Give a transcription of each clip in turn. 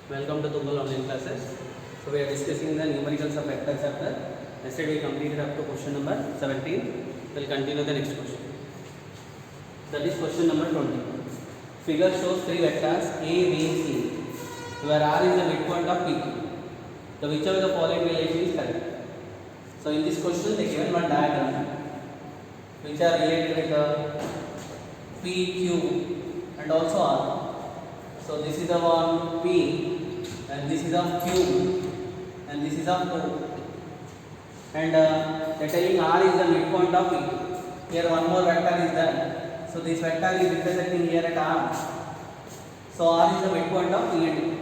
Welcome to Tumbal online classes. So we are discussing the numericals of vector chapter. Yesterday we completed up to question number 17. We'll continue the next question. That is question number 20. Figure shows three vectors A, B, C, where R is the midpoint of PQ. So which of the following relation is correct? So in this question they given one diagram which are related with the P, Q and also R. So this is the one P and this is of Q and this is of O, and they are telling R is the midpoint of P. Here one more vector is there. So this vector is intersecting here at R. So R is the midpoint of P and Q.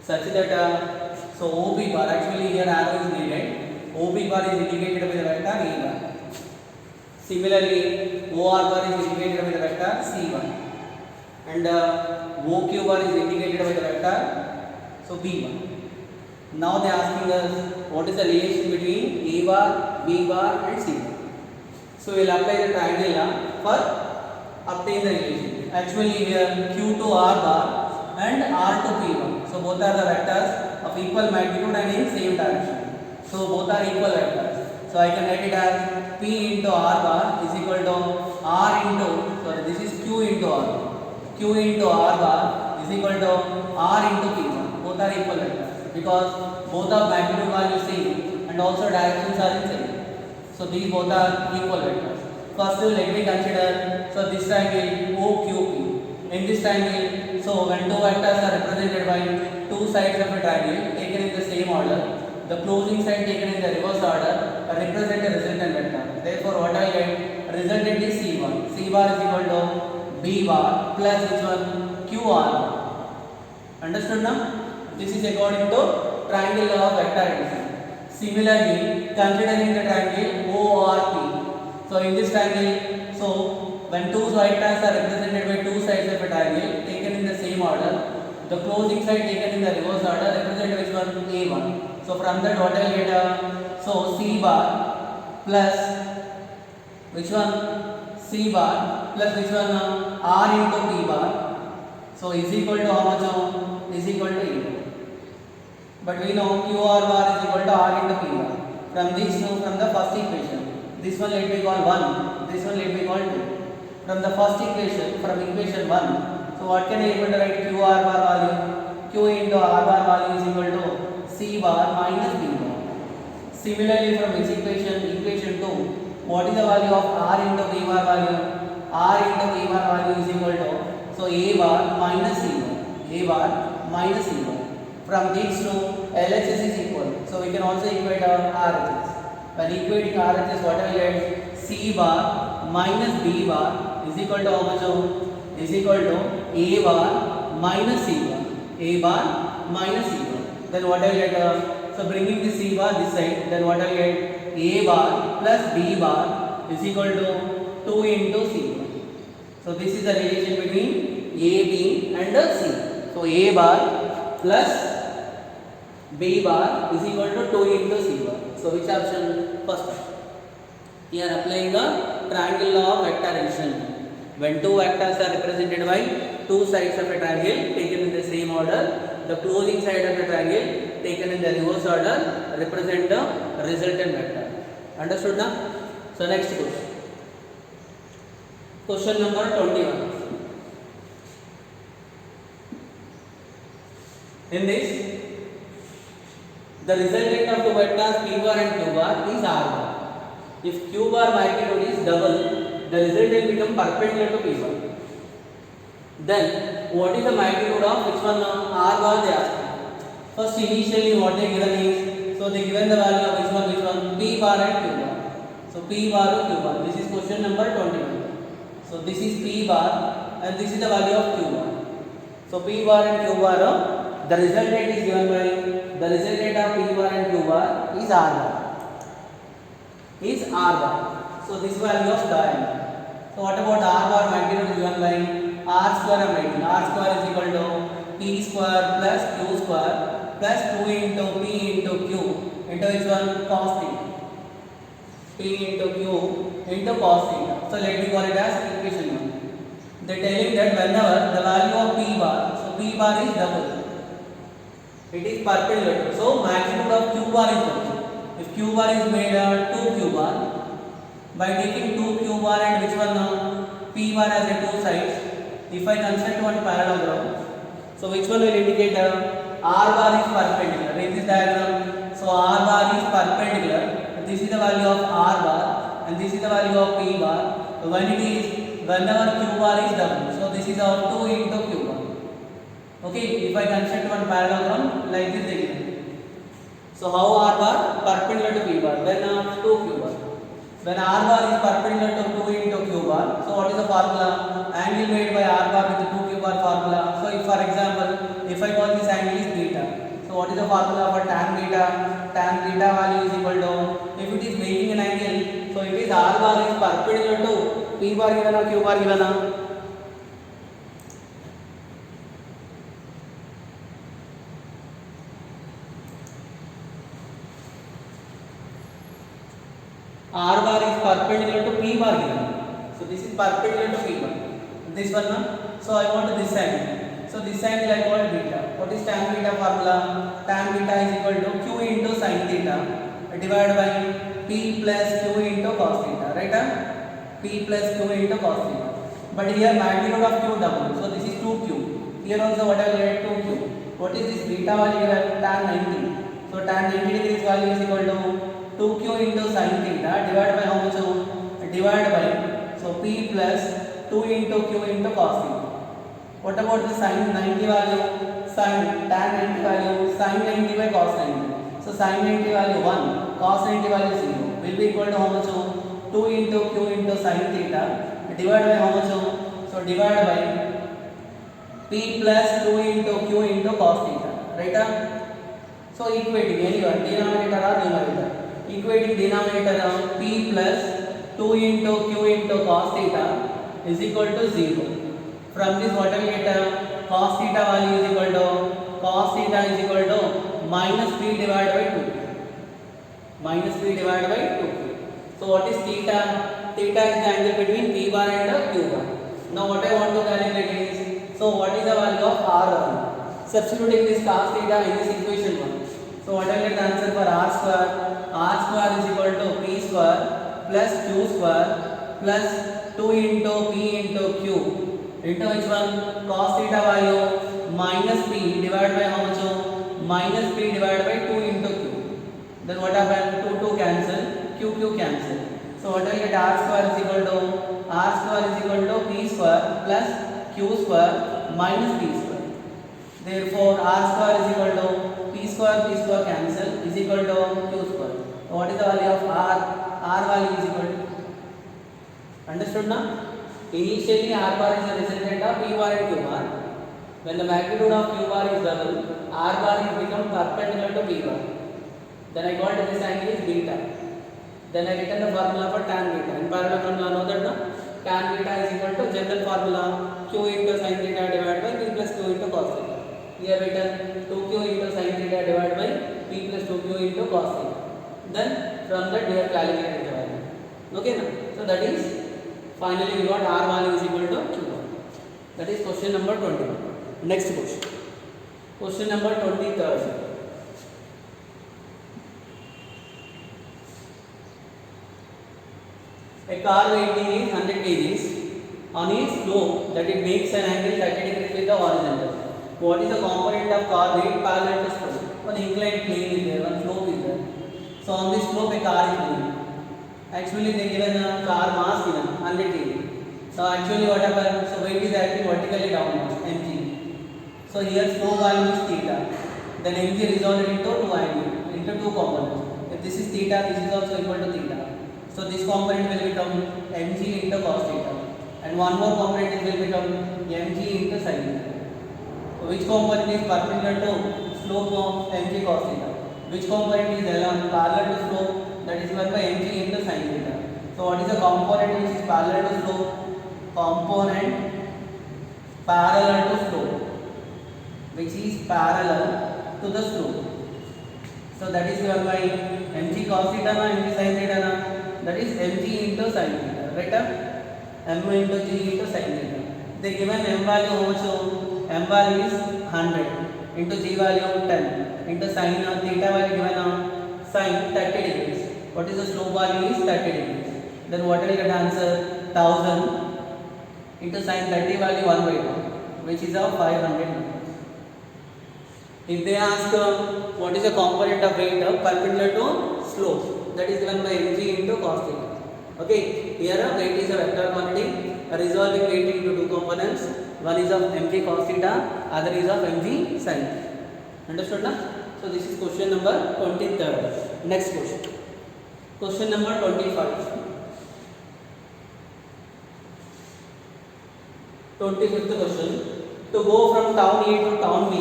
Such that so OB bar, actually here arrow is needed. OB bar is indicated by the vector E bar. Similarly, OR bar is indicated by the vector C1. And OQ bar is indicated by the vector B1. Now they are asking us what is the relation between A bar, B bar and C bar. So we will apply the triangle for obtain the relation. Actually here Q to R bar and R to P bar. So both are the vectors of equal magnitude and in same direction. So both are equal vectors. So I can write it as P into R bar is equal to R into, this is Q into R. Q into R bar is equal to R into P bar. Both are equal vectors because both are magnitude value same and also directions are in same. So these both are equal vectors. First let me consider, so this triangle OQP. In this triangle, so when two vectors are represented by two sides of a triangle taken in the same order, the closing side taken in the reverse order represent a resultant vector. Therefore what I get, resultant is C1. C bar is equal to B bar plus which one? QR. Understood now? This is according to triangle law of vector addition. Similarly, considering the triangle ORP. So in this triangle, so when two vectors are represented by two sides of a triangle taken in the same order, the closing side taken in the reverse order represent which one? A1. So from that what I will get? So C bar plus which one? C bar plus which one? R into P bar. So is equal to how much? Is equal to A. But we know QR bar is equal to R into P bar. From these two, from the first equation, this one let me call 1, this one let me call 2. From the first equation, from equation 1, so what can I able to write? QR bar value, Q into R bar value is equal to C bar minus B bar. Similarly, from this equation 2, what is the value of R into B bar value? R into B bar value is equal to, so A bar minus C bar. A bar minus C bar. From these two, LHS is equal. So we can also equate our RHS. When equating RHS, what I will get? C bar minus B bar is equal to how much? Is equal to A bar minus C bar. A bar minus C bar. Then what I will get? So bringing the C bar this side, then what I will get? A bar plus B bar is equal to 2 into C bar. So this is the relation between A, B and C. So A bar plus B bar is equal to 2 into C bar. So which option? First option. Here applying the triangle law of vector addition. When two vectors are represented by two sides of a triangle taken in the same order, the closing side of the triangle taken in the reverse order represent the resultant vector. Understood now? So next question. Question number 21. In this, the resultant of two vectors P bar and Q bar is R bar. If Q bar magnitude is double, the resultant becomes perpendicular to P bar. Then, what is the magnitude of which one? R bar they ask. First, initially what they given is, so they given the value of which one? P bar and Q bar. So P bar and Q bar. This is question number 21. So this is P bar and this is the value of Q bar. So P bar and Q bar. The resultant is given by, the resultant of P bar and Q bar is R bar. Is R bar. So this value of diameter. So what about R bar magnitude is given by R square I'm writing. R square is equal to P square plus Q square plus 2 into P into Q into which one? Cos theta. P into Q into cos theta. So let me call it as equation 1. They are telling that whenever the value of P bar, so P bar is double. It is perpendicular. So magnitude of q bar is what? If q bar is made 2 q bar, by taking 2 q bar and which one p bar has a two sides. If I construct one parallelogram, so which one will indicate r bar is perpendicular in this diagram. So r bar is perpendicular. This is the value of r bar and this is the value of p bar. So when it is whenever q bar is double, so this is our 2 into q bar. Okay, if I construct one parallelogram like this again. So how r bar perpendicular to p bar? Then 2 q bar. When r bar is perpendicular to 2 into q bar, so what is the formula? Angle made by r bar with the 2 q bar formula. So if for example, if I call this angle is beta, so what is the formula for tan beta? Tan beta value is equal to, if it is making an angle, so it is r bar is perpendicular to p bar given or q bar given. R bar is perpendicular to p bar given. So this is perpendicular to p bar. This one, so I want this angle. So this angle I call beta. What is tan beta formula? Tan beta is equal to q into sin theta divided by p plus q into cos theta, right? P plus q into cos theta. But here magnitude of q double. So this is 2q. Here also what I will get 2q. What is this beta value given? Tan 90. So tan 90 degrees value is equal to 2q into sin theta divided by how much? Divided by, so p plus 2 into q into cos theta. What about the sin 90 value? Sin tan 90 value, sin 90 by cos 90. So sin 90 value 1, cos 90 value 0 will be equal to how much? 2 into q into sin theta divided by how much? So divided by p plus 2 into q into cos theta, right? So equating anyone, denominator or numerator. Equating denominator p plus 2 into q into cos theta is equal to 0. From this what I will get? Cos theta value is equal to, cos theta is equal to minus p divided by 2. Minus p divided by 2. So what is theta? Theta is the angle between p bar and q bar. Now what I want to calculate is, so what is the value of r1? Substituting this cos theta in this equation 1. So what I will get the answer for r square? R square is equal to p square plus q square plus 2 into p into q into which one? Cos theta value minus p divided by how much? Minus p divided by 2 into q. Then what happened? 2 cancel, q cancel. So what I will get? R square is equal to p square plus q square minus p square. Therefore r square is equal to p square cancel is equal to q square. So what is the value of r? R value is equal to, understood now? Initially r bar is the resultant of p bar and q bar. When the magnitude of q bar is double, r bar is become perpendicular to p bar. Then I got this angle is beta. Then I written the formula for tan beta. In parallelogram law, know that no? Tan beta is equal to general formula q into sin theta divided by p plus q into cos theta. We have written 2q into sin theta divided by p plus 2q into cos theta. Then from that we have calculated the value. Okay now? So that is, finally we got r value is equal to q. That is question number 21. Next question. Question number 23. A car weighing is 100 kg on a slope that it makes an angle 30 degrees with the horizontal. What is the component of car weight parallel to slope? One inclined plane is there, one slope is there. So on this slope a car is moving. Actually they given a car mass given 100 kg. So actually what happens? So weight is acting vertically downwards, mg. So here slope value is theta. Then mg resolved into two angles, into two components. If this is theta, this is also equal to theta. So this component will become mg into cos theta, and one more component will become mg into sin theta. So which component is perpendicular to slope of mg cos theta? Which component is along parallel to slope? That is given by mg into sin theta. So what is the component which is parallel to slope? Component parallel to slope, which is parallel to the slope. So that is given by mg cos theta na mg sin theta na. That is mg into sin theta, right? M into g into sin theta. They given m value also. M value is 100 into g value 10 into sin theta value given sin 30 degrees. What is the slope value is 30 degrees. Then what will get answer? 1000 into sin 30 value 1 by 2, which is of 500 meters. If they ask what is the component of weight perpendicular to slope, that is given by mg into cos theta. Okay, here weight is a vector quantity, resolving weight into two components. One is of mg cos theta, other is of mg sin. Understood na? So this is question number 23rd. Next question. Question number 25. 25th question. To go from town A to town B,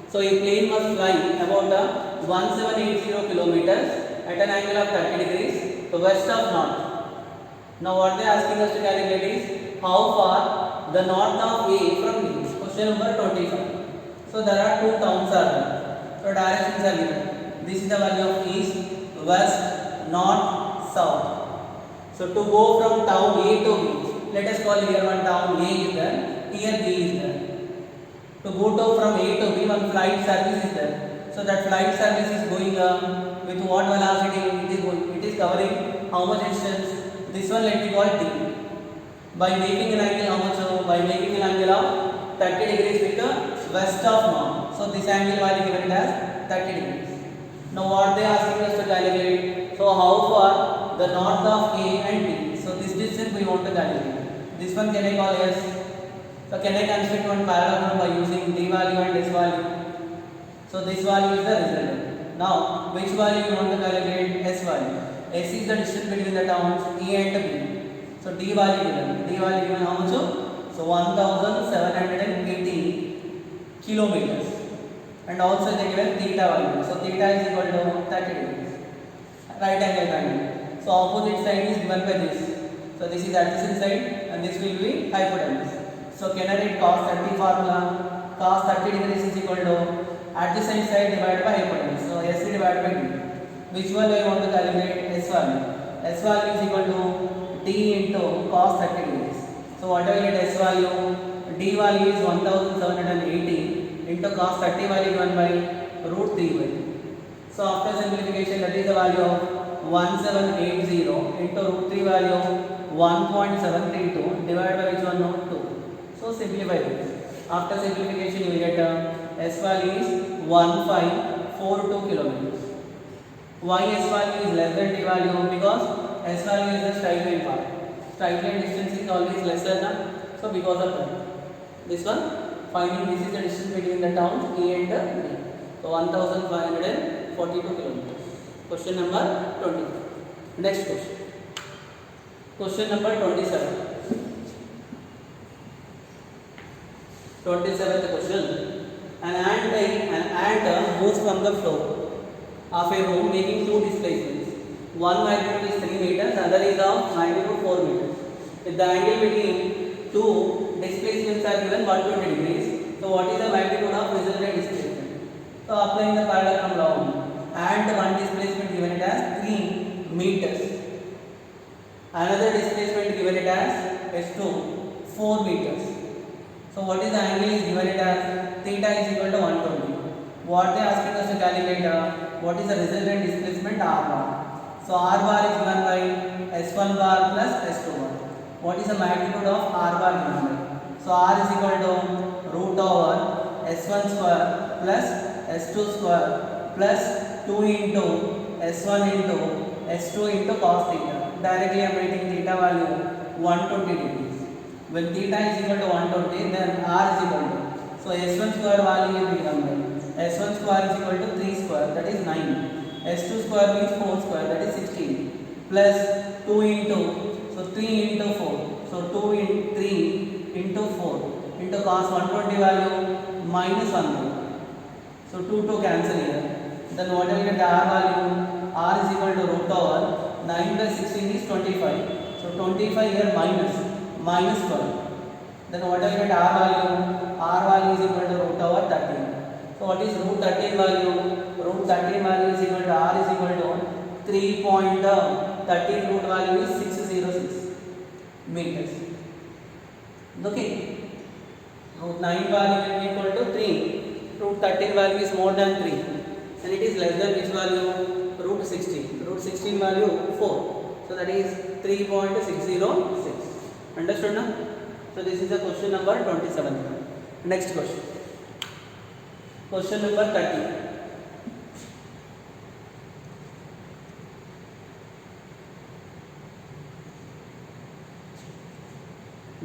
so a plane must fly about 1780 kilometers at an angle of 30 degrees to west of north. Now what they are asking us to calculate is how far the north of A from B. Question number 25. So there are two towns are there. So directions are given. This is the value of east, west, north, south. So to go from town A to B, let us call here one town A is there, here B is there. To go from A to B, one flight service is there. So that flight service is going with what velocity it is going? It is covering how much distance? This one let me call t. By making an angle how much? By making an angle of 30 degrees with the west of north. So this angle value given as 30 degrees. Now what they are asking us to calculate? So how far the north of A and B? So this distance we want to calculate. This one can I call S? So can I construct one parallelogram by using D value and S value? So this value is the resultant. Now which value you want to calculate? S value. S is the distance between the towns A and B. So D value given. D value given how much? So 1780 kilometers. And also they given theta value. So theta is equal to 30 degrees. Right angle triangle. So opposite side is given by this. So this is adjacent side and this will be hypotenuse. So can I write cos 30 formula? Cos 30 degrees is equal to adjacent side divided by hypotenuse. So S divided by D. Which one do I want to calculate? S value. S value is equal to D into cos 30 degrees. So what do I get S value? D value is 1780 into cos 30 value given by root 3 by. So after simplification, that is the value of 1780 into root 3 value 1.732 divided by which one? 2. So simplify this. After simplification you will get S value is 1542 kilometers. Why S value is less than D value? Because S value is the straight line part. Straight line distance is always lesser than. So because of that. This one, finding this is the distance between the towns A and B. So 1542 kilometers. Question number 20. Next question. Question number 27. 27th question. An ant moves from the floor of a room making two displacements. One magnitude is 3 meters, other is of magnitude 4 meters. If the angle between two displacements are given 120 degrees, so what is the magnitude of resultant displacement? So applying the parallelogram law, and one displacement given it as 3 meters. Another displacement given it as S2 4 meters. So what is the angle is given it as theta is equal to 120. What they are asking us to calculate what is the resultant displacement R bar. So R bar is given by S1 bar plus S2 bar. What is the magnitude of R bar given by? So R is equal to root over S1 square plus S2 square plus 2 into S1 into S2 into cos theta. Directly I am writing theta value 120 degrees. When theta is equal to 120, then R is equal to. So S1 square value will be given by S1 square is equal to 3 square, that is 9. S2 square means 4 square, that is 16. Plus 2 into, so 3 into 4. So 2 into 3 into 4 into cos 120 value minus 1. So 2 cancel here. Then what will get the R value? R is equal to root over 9 plus 16 is 25. So 25 here minus 12. Then what will get R value? R value is equal to root over 13. So what is root 13 value? Root 13 value is equal to R is equal to 3.13 root value is 606 meters. Okay. Root 9 value will be equal to 3. root 13 value is more than 3 and it is less than which value? Root 16. Root 16 value 4. So that is 3.606. Understood now? So this is the question number 27. Next question. Question number 30.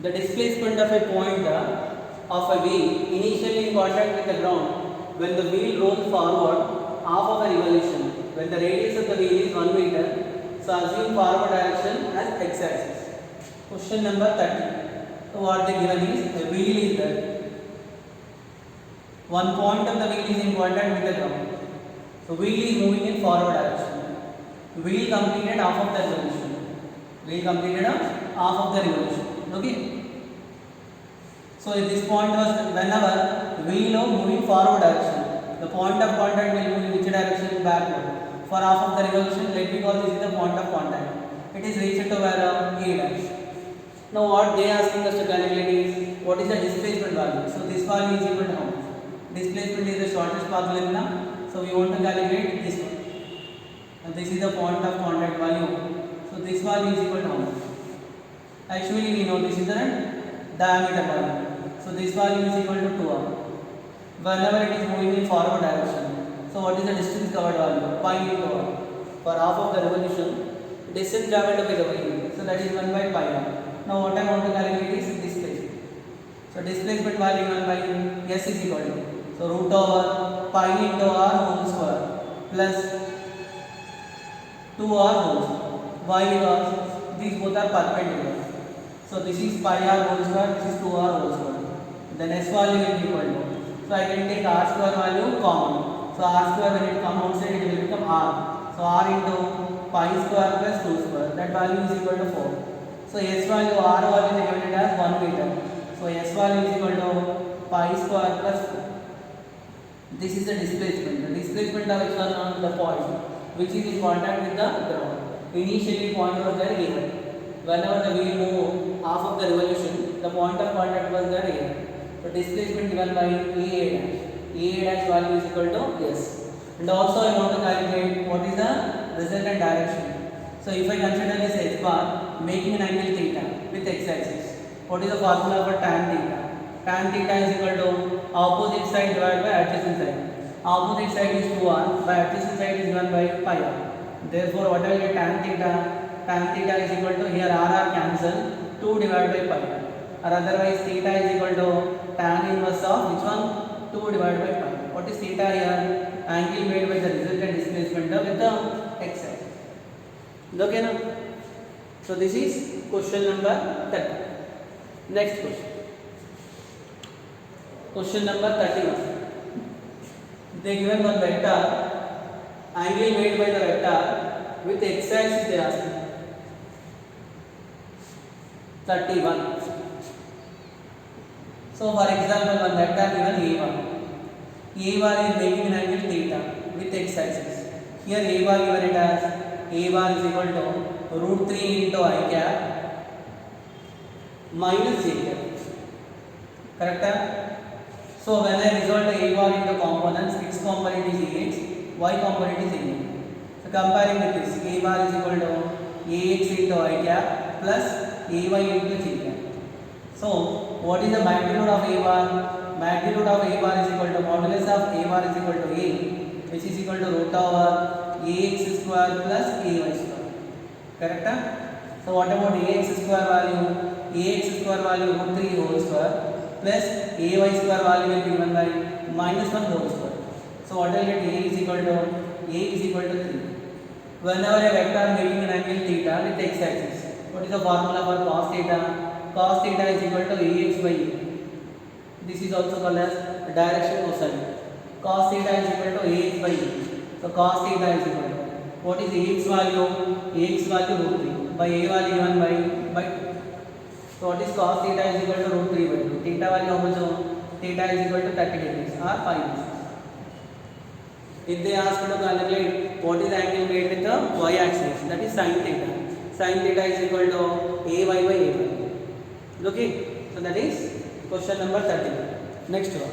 The displacement of a point of a wheel initially in contact with the ground when the wheel rolls forward half of a revolution. When the radius of the wheel is 1 meter, so assume forward direction as x-axis. Question number 30. So what they given is a wheel is there. One point of the wheel is in contact with the ground. So wheel is moving in forward direction. Wheel completed half of the revolution. Wheel completed half of the revolution. Okay. So if this point was whenever wheel of moving forward direction, the point of contact will move in which direction? Backward. For half of the revolution, let me call this is the point of contact. It is reached to where A dash. Now what they are asking us to calculate is what is the displacement value. So this value is equal to how much? Displacement is the shortest path length. So we want to calculate this one. And this is the point of contact value. So this value is equal to how much? Actually we know this is the diameter value. So this value is equal to 2r. Whenever it is moving in forward direction. So what is the distance covered value? Pi into r. For half of the revolution, distance traveled by the wheel. So that is 1 by pi r. Now what I want to calculate is displacement. So displacement value 1 by s is equal to. So root over pi into r whole square plus 2r whole square. Why? Because these both are perpendicular. So this is pi r whole square, this is 2r whole square. Then s value will be equal to. So I can take r square value common. So r square when it comes outside it will become r. So r into pi square plus 2 square. That value is equal to 4. So s value, r value they given it as 1 meter. So s value is equal to pi square plus 4. This is the displacement. The displacement of which one on the point which is in contact with the ground. Initially point was there here. Whenever the wheel move half of the revolution, the point of contact was there here. So displacement given by EA dash. EA dash value is equal to S. And also I want to calculate what is the resultant direction. So if I consider this x bar making an angle theta with x-axis, what is the formula for tan theta? Tan theta is equal to opposite side divided by adjacent side. Opposite side is 2r, by adjacent side is 1 by pi r. Therefore what I will get tan theta is equal to, here r cancel, 2 divided by pi. Or otherwise theta is equal to tan inverse of which one? 2 divided by pi. What is theta here? Angle made by the resultant displacement with the x-axis. Okay now? So this is question number 30. Next question. Question number 31. They given one vector, angle made by the vector with x-axis they ask. 31. So for example, one vector given a1. A bar is making an angle theta with x-axis. Here a bar given it as a bar is equal to root 3 into I cap minus j cap. Correct? So when I resolve the a bar into components, x component is ax, y component is ay. So comparing with this, a bar is equal to ax into I cap plus ay into j cap. So what is the magnitude of a bar? Magnitude of a bar is equal to modulus of a bar is equal to a, which is equal to root over ax square plus ay square. Correct? So what about ax square value? Ax square value root 3 whole square plus ay square value will be given by minus 1 whole square. So what I get? A is equal to 3. Whenever a vector making an angle theta with x-axis, what is the formula for cos theta? Cos theta is equal to ax by a. This is also called as direction cosine. Cos theta is equal to ax by a. So cos theta is equal to, what is ax value? Ax value root 3 by a value given by 2. So what is cos theta is equal to root 3 by 2. Theta value how much? Theta is equal to 30 degrees or 5 degrees. If they ask you to calculate what is the angle made with the y axis, that is sin theta. Sin theta is equal to ay by ay. Okay, so that is question number 30. Next one.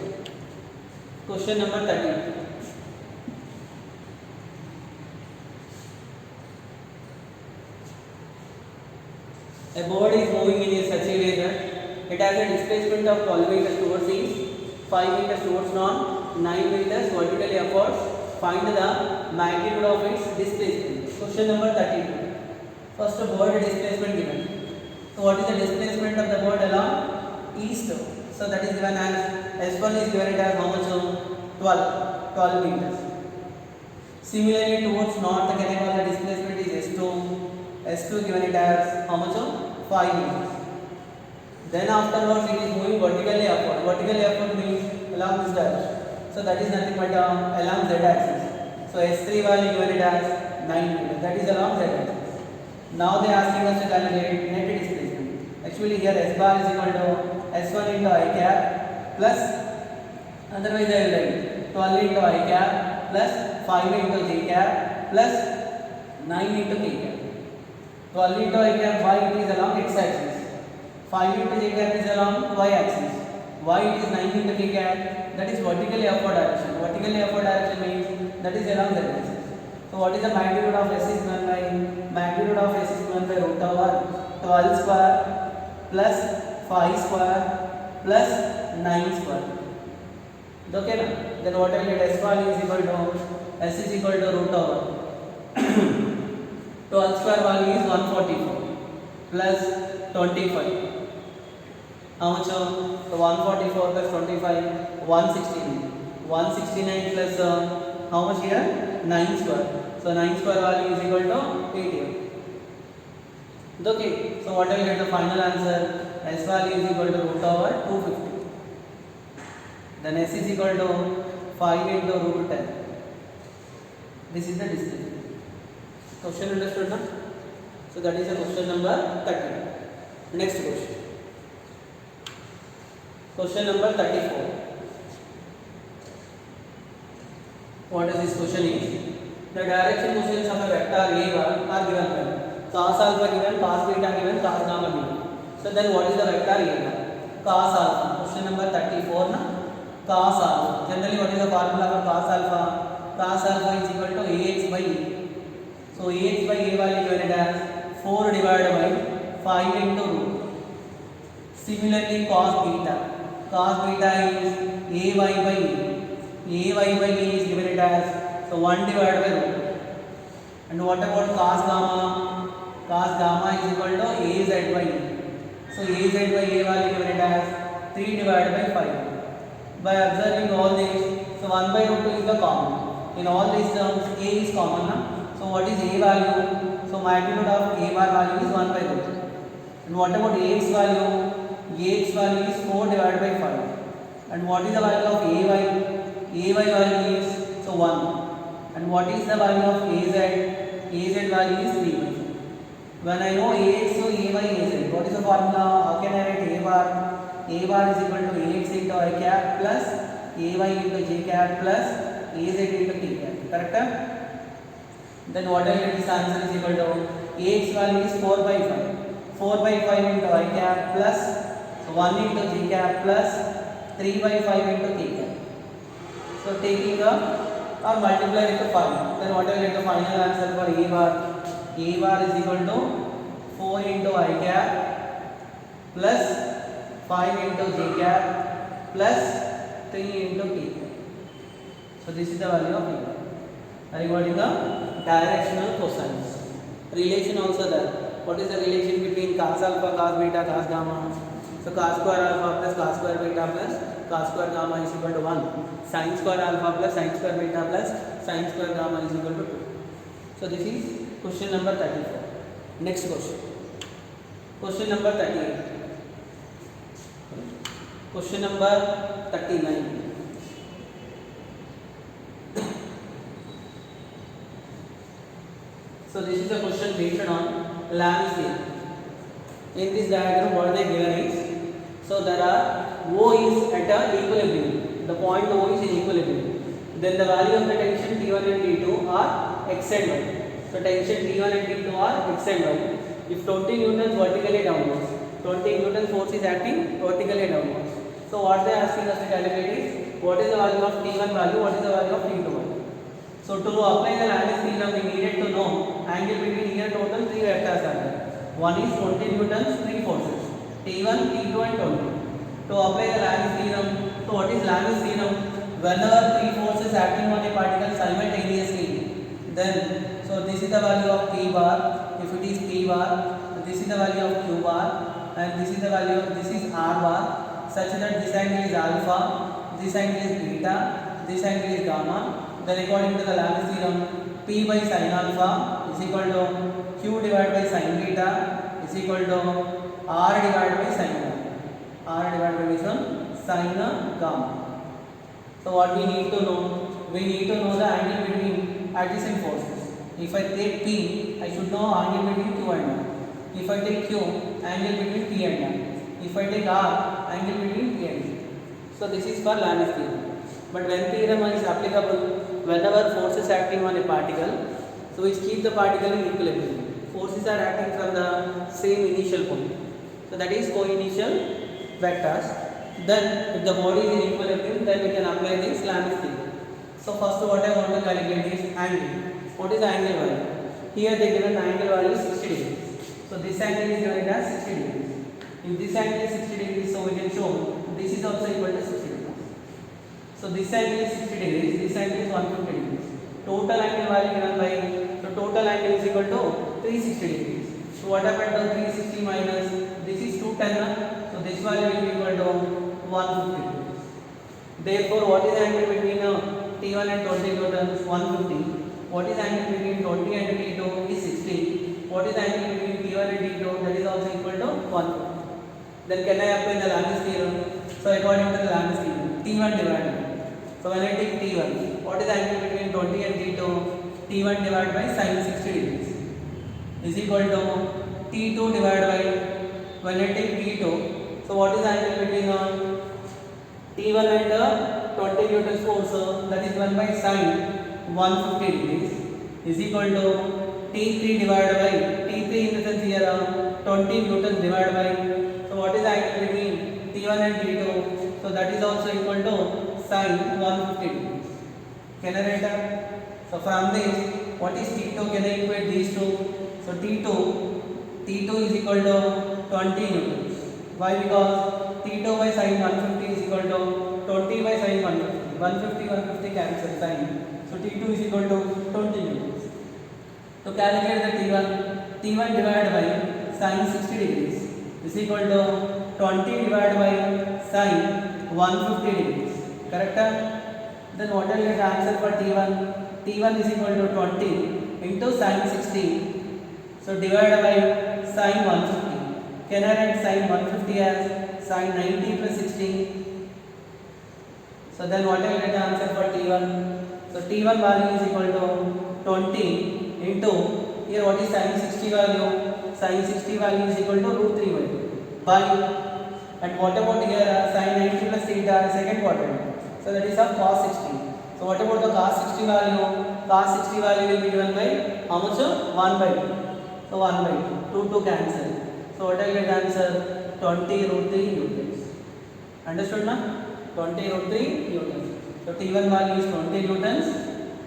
Question number 30. A board is moving in such a way that it has a displacement of 12 meters towards east, 5 meters towards north, 9 meters vertically upwards. Find the magnitude of its displacement. Question number 32. First, board displacement given. So, what is the displacement of the board along east? So, that is given as S1 is given it as how much? 12 meters. Similarly, towards north, the displacement is S2. S2 given it as how much? 5 meters. Then afterwards it is moving vertically upward. Vertically upward means along this direction. So that is nothing but along z axis. So S3 value given it as 9 meters. That is along z axis. Now they are asking us to calculate net displacement. Actually here S bar is equal to S1 into I cap plus, otherwise I will write 12 into I cap plus 5 into j cap plus 9 into k cap. 12 into I cap, y it is along x axis. 5 into j cap is along y axis. Y it is 9 into k cap, that is vertically upward direction. Vertically upward direction means that is along z axis. So what is the magnitude of S is given by magnitude of S is given by root over 12 square plus 5 square plus 9 square. Okay na? Then what I get S value is equal to S is equal to root over 12 square value is 144 plus 25. How much? So 144 plus 25, 169. 169 plus how much here? 9 square. So 9 square value is equal to 88. Okay. So what I will get the final answer? S value is equal to root over 250. Then S is equal to 5 into root 10. This is the distance. Question understood now? So that is the question number 30. Next question. Question number 34. What is this question is? The direction positions of a vector A bar are given by cos alpha given, cos beta given, cos gamma given. So then what is the vector A bar? Cos alpha. Question number 34 na? Cos alpha. Generally what is the formula for cos alpha? Cos alpha is equal to AX by A. So AX by A value given as 4 divided by 5 into root. Similarly cos beta. Cos beta is AY by A. AY by A is given it as so 1 divided by root. And what about cos gamma? Cos gamma is equal to AZ by A. So AZ by A value given it as 3 divided by 5. By observing all this, so 1 by root 2 is the common. In all these terms, A is common. Na? So what is A value? So magnitude of A bar value is 1 by root 2. And what about AX value? AX value is 4 divided by 5. And what is the value of AY? AY value is so 1. And what is the value of AZ? AZ value is 3 by 5. When I know AX, so AY, AZ. What is the formula? How can I write A bar? A bar is equal to AX into I cap plus AY into J cap plus AZ into K cap. Correct? Then what I get this answer is equal to AX value is 4 by 5. 4 by 5 into I cap plus 1 into J cap plus 3 by 5 into K cap. So taking or multiply with the 5. Then what I get the final answer for A bar? A bar is equal to 4 into I cap plus 5 into J cap plus 3 into K cap. So this is the value of A bar. Regarding the directional cosines. Relation also there. What is the relation between cos alpha, cos beta, cos gamma? So cos square alpha plus cos square beta plus cos square gamma is equal to 1. Sin square alpha plus sin square beta plus sin square gamma is equal to 2. So this is question number 34. Next question. Question number 38. Question number 39. So this is a question based on Lami's theorem. In this diagram, what they given is, so there are O is at a equilibrium. The point O is in equilibrium. Then the value of the tension T1 and T2 are X and Y. So tension T1 and T2 are X and Y. If 20 newtons vertically downwards, 20 newton force is acting vertically downwards. So what they are asking us to calculate is what is the value of T1 value, what is the value of T2 value. So to apply the Lami's theorem, we needed to know angle between here total 3 vectors are there. One is 20 newtons, 3 forces, T1, T2 and 20. To apply the Lami's theorem, so what is Lami's theorem? Whenever 3 forces acting on a particle simultaneously, then so this is the value of P bar, if it is P bar, this is the value of Q bar, and this is the value of, this is R bar, such that this angle is alpha, this angle is beta, this angle is gamma. Then according to the Lami's theorem, P by sin alpha is equal to Q divided by sin beta is equal to R divided by sin gamma. R divided by this one, sin gamma. So what we need to know? We need to know the angle between adjacent forces. If I take P, I should know angle between Q and R. If I take Q, angle between P and R. If I take R, angle between P and R. So this is for Lami's theorem. But when theorem is applicable, whenever forces acting on a particle, so which keep the particle in equilibrium. Forces are acting from the same initial point. So that is co-initial vectors. Then if the body is in equilibrium, then we can apply this Lami's theorem. So first what I want to calculate is angle. What is the angle value? Here they given the angle value is 60 degrees. So this angle is given as 60 degrees. If this angle is 60 degrees, so we can show this is also equal to 60 degrees. So this angle is 60 degrees, this angle is 150 degrees. Total angle value given by, so total angle is equal to 360 degrees. So what happened to 360 minus, this is 210, so this value will be equal to 150 degrees. Therefore, what is the angle between T1 and 20 newtons? 150. What is the angle between 20 and T2 is 60. What is the angle between T1 and T2? That is also equal to 150. Then can I apply the Lami's theorem? So according to the Lami's theorem, T1 divided by, so when I take T1, what is the angle between 20 and T2? T1 divided by sin 60 degrees is equal to T2 divided by, when I take T2, so what is the angle between T1 and 20 newtons force, that is 1 by sin 150 degrees is equal to T3 divided by, T3 in the sense here 20 newtons divided by, so what is the angle between T1 and T2? So that is also equal to sin 150 degrees. Can I write that? So from this, what is T2? Can I equate these two? So T2 is equal to 20 newtons. Why? Because T2 by sin 150 is equal to 20 by sin 150. 150 cancel sin. So T2 is equal to 20 newtons. To calculate the T1 divided by sin 60 degrees is equal to 20 divided by sin 150 degrees. Correct? Then what will get the answer for T1? T1 is equal to 20 into sin 60. So divided by sin 150. Can I write sin 150 as sin 90 plus 60? So then what will get the answer for T1? So T1 value is equal to 20 into, here what is sin 60 value? Sin 60 value is equal to root 3 by. And what about here sin 90 plus theta, second quadrant? So that is of cos 60. So what about the cos 60 value? Cos 60 value will be given by how much? 1 by 2. So 1 by 2, 2 cancel. So what will get the answer? 20 root 3 newtons. Understood na? 20 root 3 newtons. So T1 value is 20 newtons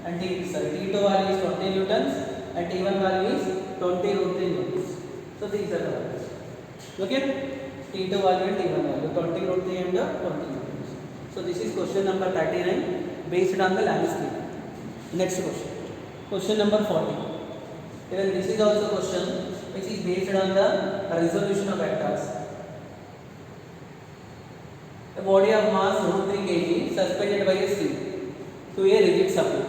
and T2 value is 20 newtons and T1 value is 20 root 3 newtons. So these are the values. Okay? T2 value and T1 value, 20 root 3 and 20 newtons. So this is question number 39 based on the Lami's theorem. Next question. Question number 40. Even this is also a question which is based on the resolution of vectors. A body of mass root 3 kg suspended by a string to a rigid support.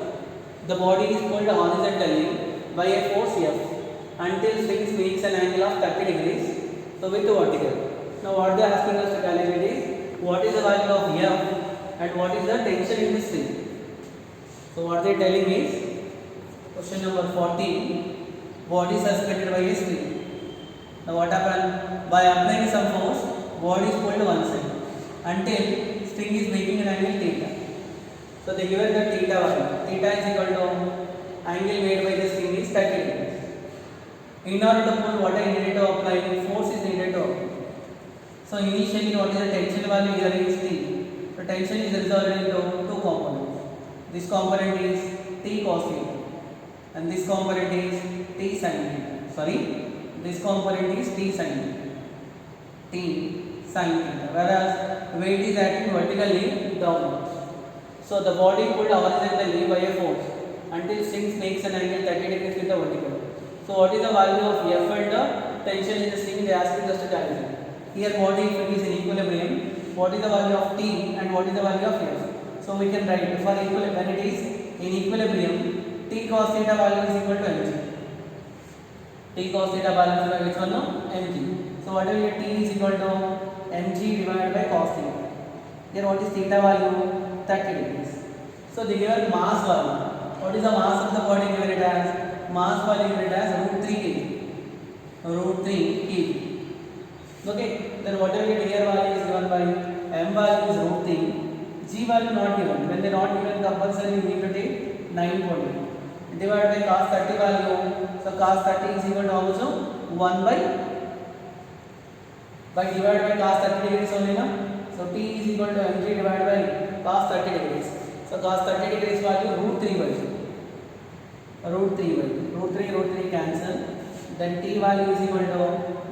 The body is pulled horizontally by a force F until string makes an angle of 30 degrees. So with the vertical. Now what they are asking us to calculate is what is the value of F and what is the tension in the string. So what they are telling is question number 40, body suspended by a string. Now what happened? By applying some force, body is pulled one side until string is making an angle theta. So they given the theta value. Theta is equal to angle made by the string is 30 degrees. In order to pull, what I needed to apply? Force is needed to apply. So initially what is the tension value here is T. So So tension is resolved into two components. This component is T cos theta and this component is T sin theta. Sorry, this component is T sin theta. T sin theta. Whereas weight is acting vertically downwards. So the body pulled horizontally by a force until string makes an angle 30 degrees with the vertical. So what is the value of F and the tension in the string? They are asking us to calculate. Here body if it is in equilibrium, what is the value of T and what is the value of F? So we can write for equilibrium, when it is in equilibrium, T cos theta value is equal to mg. T cos theta value is equal to which one? No? Mg. So what will get? T is equal to mg divided by cos theta. Here what is theta value? 30 degrees. So the given mass value. What is the mass of the body given it as? Mass value given it as root 3 kg. Root 3 kg. Okay. Then what will get? Here value is given by m value is root 3. G value not given. When they not given, compulsory you need to take 9.8. Divided by cos 30 value. So cos 30 is equal to also 1 by divided by cos 30 degrees only na. So T is equal to mg divided by cos 30 degrees. So cos 30 degrees value root 3 by root 3 cancel. Then T value is equal to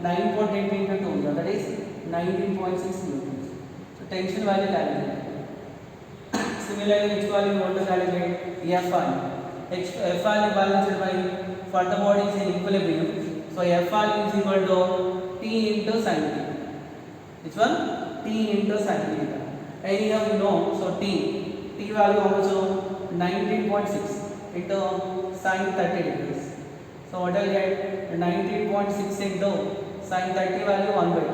9.8 into 2, that is 19.6 newtons. So tension value calculated. Similarly, which value you want to calculate? F value. F value balanced by, for the body is in equilibrium. So F value is equal to T into sin theta. Which one? T into sin theta. Anyhow you know, so T value also 19.6 into sin 30 degrees. So what will get? 19.6 into sin 30 value 1 by 2.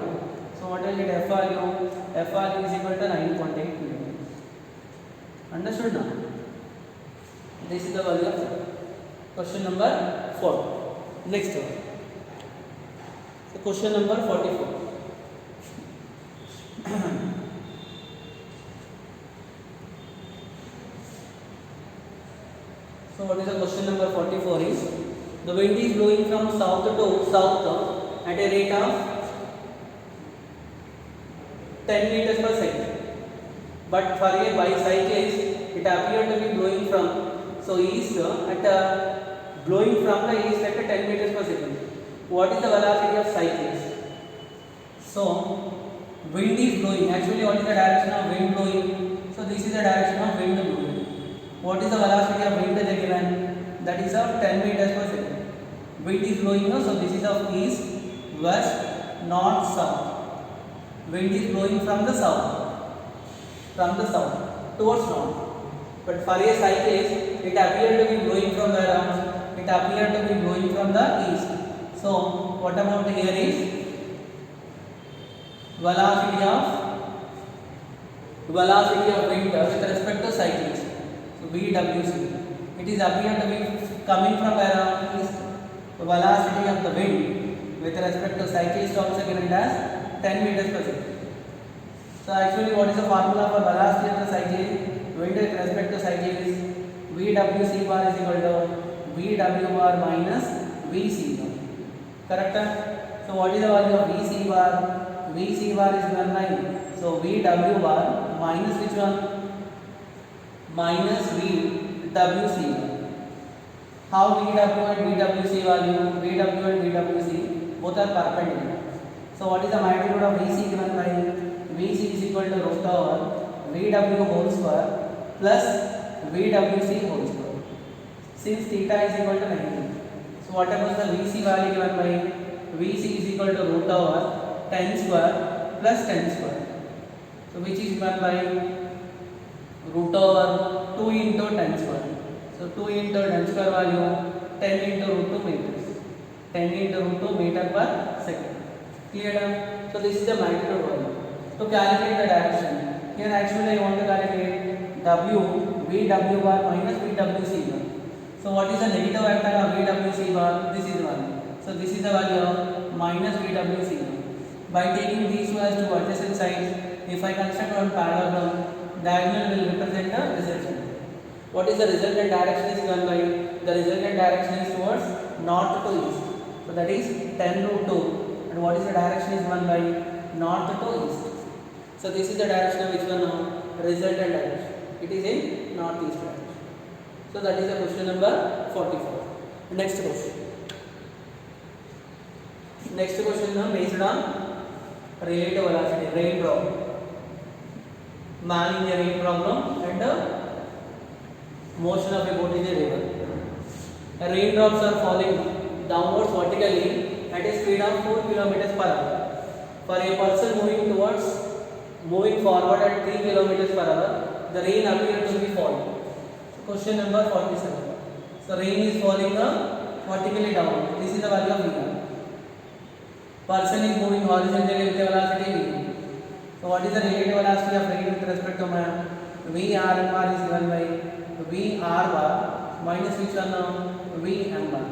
So what will get? F value is equal to 9.8 newtons. Understood now? This is the value of question number 4. Next one. So question number 44. So what is the question number 44 is, the wind is blowing from south to south at a rate of 10 meters per second. But for a bicyclist, it appeared to be blowing from east blowing from the east at 10 meters per second. What is the velocity of cyclist? So wind is blowing. Actually, what is the direction of wind blowing? So this is the direction of wind blowing. What is the velocity of wind they given? That is of 10 meters per second. Wind is blowing, so this is of east, west, north, south. Wind is blowing from the south towards north. But for a cyclist, it appeared to be blowing from the around. It appeared to be blowing from the east. So what about here is velocity of wind with respect to cyclist. So VWC. It is appeared to be coming from around east. The velocity of the wind with respect to cyclist also given as 10 meters per second. So actually, what is the formula for velocity of the cyclist? Wind with respect to cyclist is VWC bar is equal to VW bar minus VC bar. Correct? So what is the value of VC bar? VC bar is 1 by, so VW bar minus which one? Minus VWC bar. How VW and VWC value? VW and VWC both are perpendicular. So what is the magnitude of VC given by? VC is equal to root over VW whole square plus VWC whole square. Since theta is equal to 90. So what about the VC value given by? VC is equal to root over 10 square plus 10 square. So which is given by root over 2 into 10 square. So 2 into 10 square value 10 into root 2 meters. 10 into root 2 meter per second. Clear? So this is the magnitude value. To calculate the direction, here actually I want to calculate VW bar minus VWC bar. So what is the negative vector of VWC bar? This is 1. So this is the value of minus VWC bar. By taking these two as two adjacent sides, if I construct one parallelogram, diagonal will represent the resultant. What is the resultant direction is given by? The resultant direction is towards north to east. So that is 10 root 2. And what is the direction is given by? North to east. So this is the direction of which one now? resultant direction. It is in northeast direction. So that is the question number 44. Next question. Next question is based on relative velocity, rain problem. Man in a rain problem and motion of a boat in a river. Raindrops are falling downwards vertically at a speed of 4 kilometers per hour. For a person moving forward at 3 kilometers per hour, the rain appears to be falling. Question number 47. So rain is falling vertically down. This is the value of V. Person is moving horizontally with a velocity V. So what is the relative velocity of rain with respect to man? V r m bar is given by V r bar minus which one? V m bar.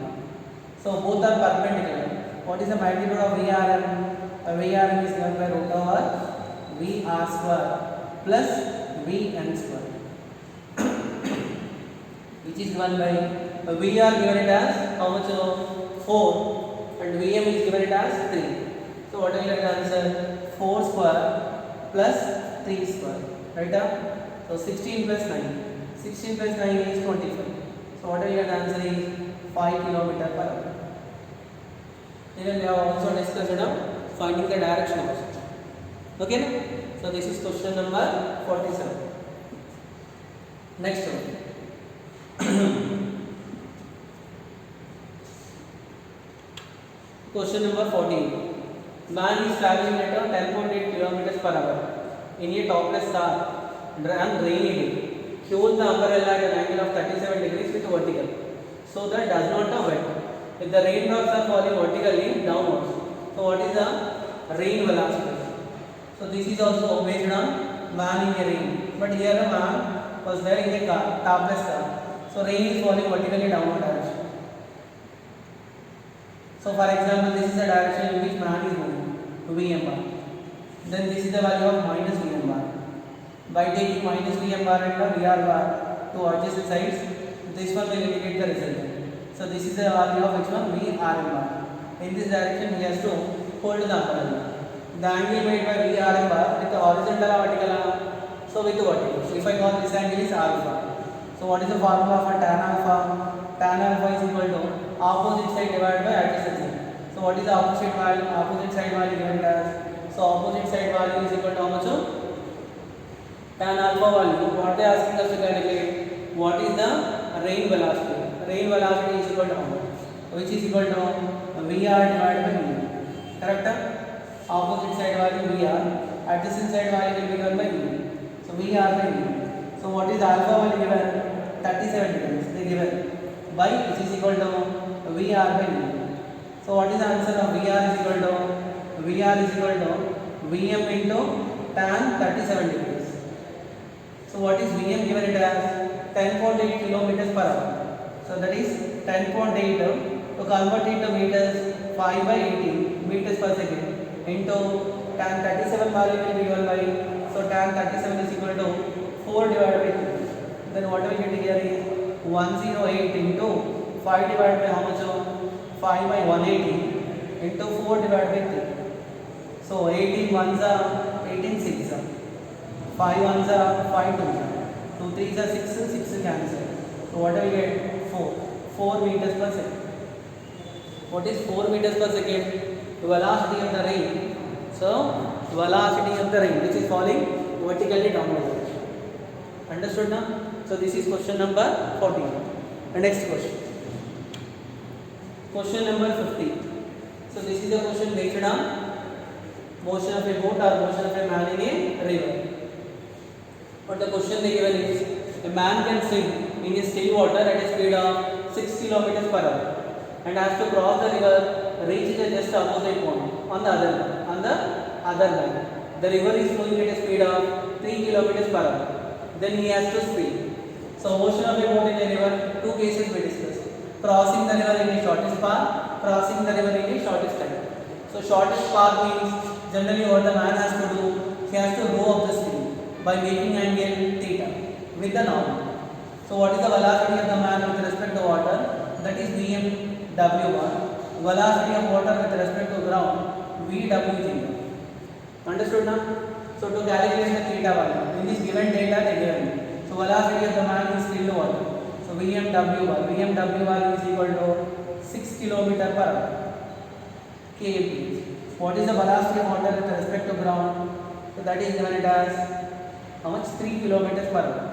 So both are perpendicular. What is the magnitude of V r m? V r m is given by root over V r square plus V m square, which is given by V r given it as how much? 4 and V m is given it as 3. So what will be the answer? 4 square plus 3 square. Right up? So 16 plus 9. 16 plus 9 is 25. So what will be the answer is 5 kilometer per hour. Then we have also discussed finding the direction also. Okay? So this is question number 47. Next one. Question number 14. Man is traveling at 10.8 kilometers per hour in a topless car and rainy day. Hold the umbrella at an angle of 37 degrees with vertical, so that does not wet. If the raindrops are falling vertically downwards, so what is the rain velocity? So this is also based on man in a rain. But here a man was there in a car, topless car. So rain is falling vertically downward direction. So for example, this is the direction in which man is moving, Vm bar. Then this is the value of minus Vm bar. By taking minus Vm bar and Vr bar to adjacent sides, this one will indicate the resultant. So this is the value of which one? Vrm bar. In this direction, he has to hold the umbrella. The angle made by Vrm bar with the horizontal or vertical? So with the vertical. So if I call this angle is alpha. So what is the formula for tan alpha? Tan alpha is equal to opposite side divided by adjacent side. So what is the opposite value? Opposite side value given as? So opposite side value is equal to how much? Tan alpha value. What they are asking us to calculate? What is the rain velocity? Rain velocity is equal to how much? Which is equal to Vr divided by V. Correct? Opposite side value Vr. Adjacent side value will be given by V. So Vr by V. So what is alpha value given? 37 degrees. They given by which is equal to Vr by V. So what is the answer of Vr is equal to? Vr is equal to Vm into tan 37 degrees. So what is Vm given it as? 10.8 kilometers per hour. So that is 10.8 to convert it to meters, 5 by 18 meters per second into tan 37 value will be given by, so tan 37 is equal to 4 divided by 3. Then what we get here is 108 into 5 divided by how much? 5 by 180 into 4 divided by 3. So 18 ones are 18 6 are 5 ones are 5 2s are 2 3s are 6 6 cancel. So what do we get? 4 meters per second. What is 4 meters per second? The velocity of the rain. So velocity of the rain which is falling vertically downward. Understood now? So this is question number 14. The next question. Question number 50. So this is a question based on motion of a boat or motion of a man in a river. But the question they given is, a man can swim in a still water at a speed of 6 kilometers per hour and has to cross the river, reach the just opposite point on the other line. The river is flowing at a speed of 3 kilometers per hour. Then he has to swim. So motion of a boat in a river, two cases we discussed. Crossing the river in a shortest path, crossing the river in a shortest time. So shortest path means generally what the man has to do, he has to row up the stream by making angle theta with the normal. So what is the velocity of the man with respect to water? That is Vm W bar. Velocity of water with respect to ground, VW theta. Understood now? So to calculate the theta value, in this given data they given. So velocity of the man is filled water. So VMW value is equal to 6 km per hour. kmph. What is the velocity of water with respect to ground? So that is given it as how much? 3 km per hour.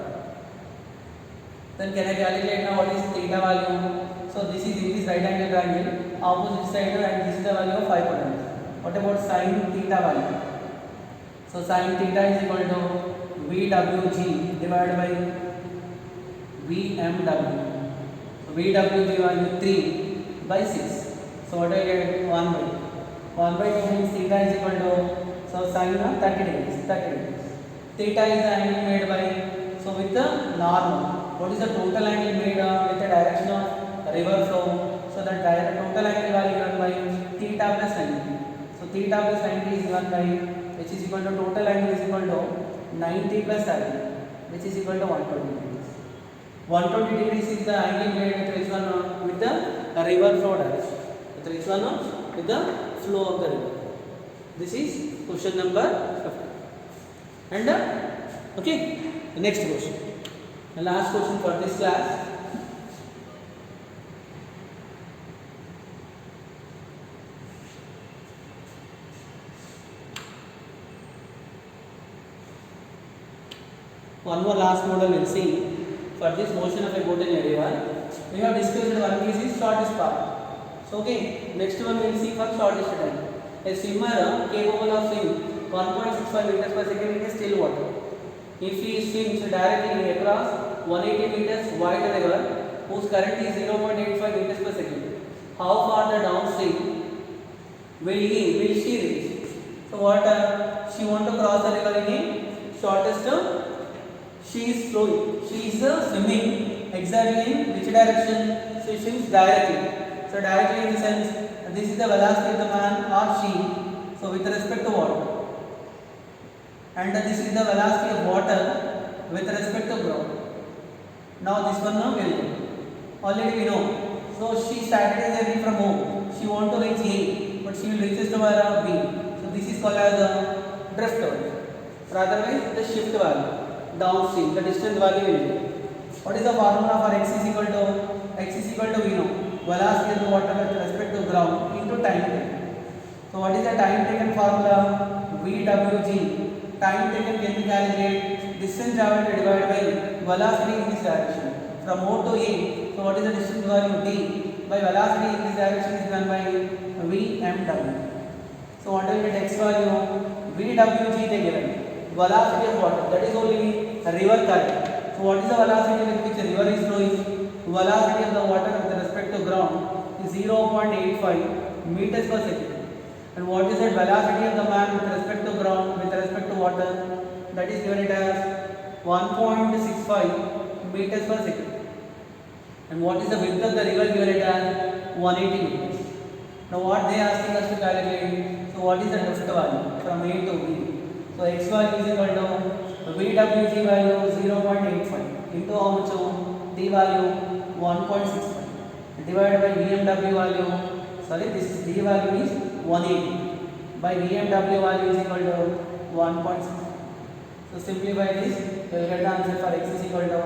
Then can I calculate now what is theta value? So this is in this right angle triangle, opposite side, and this is the value of 5 potential. What about sin theta value? So sin theta is equal to VWG divided by VMW. So VWG value 3 by 6. So what I get? 1 by 2 means theta is equal to, so sin 30 degrees. Theta is the angle made by, so with the normal. What is the total angle made with the direction of river flow? So the total angle value given by theta plus 90. So theta plus 90 is given by, which is equal to total angle is equal to 90 plus 30, which is equal to 120 degrees. 120 degrees is the angle made with which one? With the river flow direction. With which one? With the flow of the river. This is question number 50. And okay, the next question. The last question for this class. One more last model we'll see. For this motion of a boat in a river, we have discussed one case is shortest path. So okay, next one we'll see for shortest time. A swimmer capable of swimming 1.65 meters per second in a still water. If he swims directly across 180 meters wide river whose current is 0.85 meters per second, how far the downstream will she reach? So what she want to cross the river in a shortest she is flowing. She is swimming exactly in which direction? She swims directly. So directly in the sense, this is the velocity of the man or she. So with respect to water. And this is the velocity of water with respect to ground. Now this one now will do. Already we know. So she started her journey from home. She want to reach A, but she will reach to where B. So this is called as the drift value. Or otherwise the shift value. Downstream, the distance value will be. What is the formula for x is equal to we know velocity of the water with respect to ground into time taken. So what is the time taken formula? VWG. Time taken can be calculated distance traveled divided by velocity in this direction from O to A. So what is the distance value? D by velocity in this direction is done by VMW. So what will get x value? VWG they given. Velocity of water, that is only river current. So what is the velocity with which the river is flowing? Velocity of the water with respect to ground is 0.85 meters per second. And what is the velocity of the man with respect to ground with respect to water? That is given it as 1.65 meters per second. And what is the width of the river? Given it as 180 meters. Now what they are asking us to calculate? So what is the drift value from A to B? So x value is equal to VWG value 0.85 into how much? D value 1.65 divided by VMW value, sorry, this is D value is 180 by VMW value is equal to 1.65. So simplify this, you will get the answer for x is equal to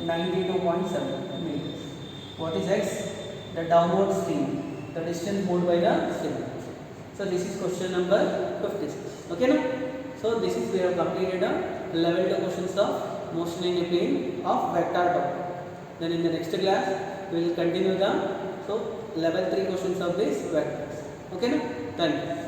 92.7 meters. What is x? The downward stream, the distance moved by the stream. So this is question number 56. Okay now? So this is we have completed level 2 questions of motion in a plane of vector topic. Then in the next class we will continue the level 3 questions of this vectors. Okay now? Thank you.